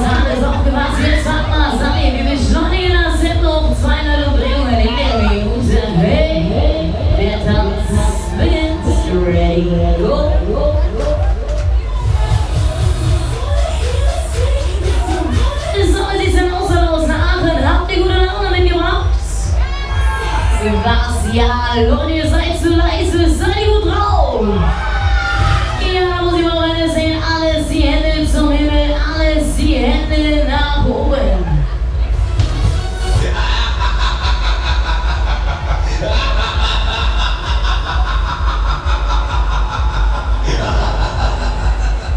alles aufgepasst, jetzt wart mal, Sally, wir beschleunigen das Tempo, 200 Umdrehungen in der Minute. Hey, der Tanz beginnt, ready, go, go. So, wie sieht's denn aus Aachen? Habt ihr gute Laune mitgebracht? Was? Ja, Leute, ihr seid zu leise, seid ihr gut drauf? Ja, da muss ich mal rein sehen, alles die Hände zum Himmel, alles die Hände nach oben.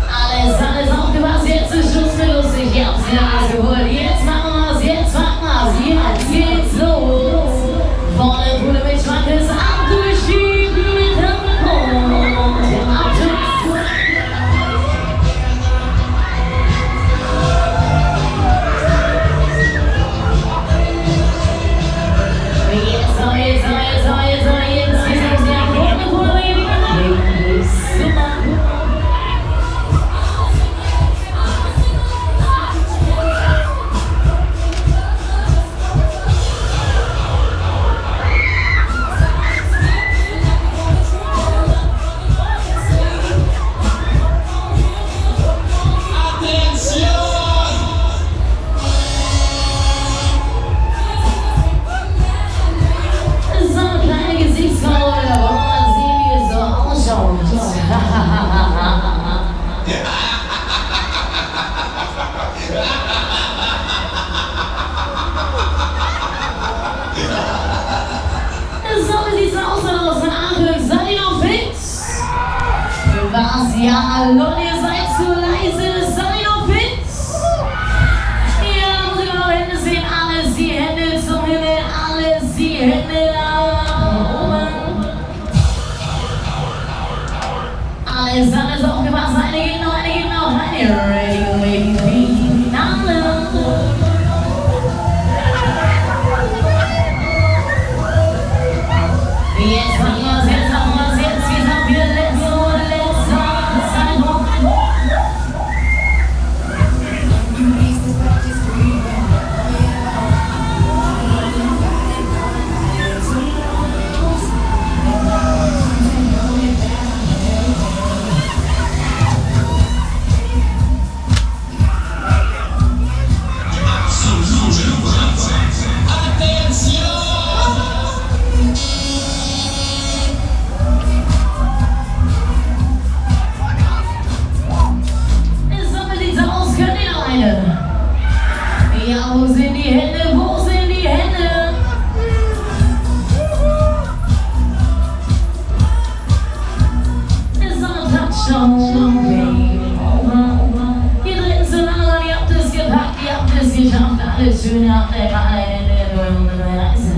Alles aufgepasst, jetzt ist Schluss mit lustig, ich hab's mir ausgeholt. Jetzt machen wir's, jetzt packen wir's, jetzt geht's los. Vorne Bude mit Schwankes ab, durchschieben mit dem Punkt. Ja, Leute, ihr seid zu leise, seid ihr noch fit? Ja, muss ich mal Hände sehen, alles die Hände zum Himmel, alles die Hände nach oben. Alles aufgepasst, eine geht noch, eine ready, Finale. Jetzt machen wir's, jetzt geht's ab, wir letzte Runde. Ja, wo sind die Hände? Wo sind die Hände? Ist noch ein Touchdown. Ihr dritten zu lange, ihr habt es gepackt, ihr habt es geschafft. Alles schön, habt ihr alle in der Reise.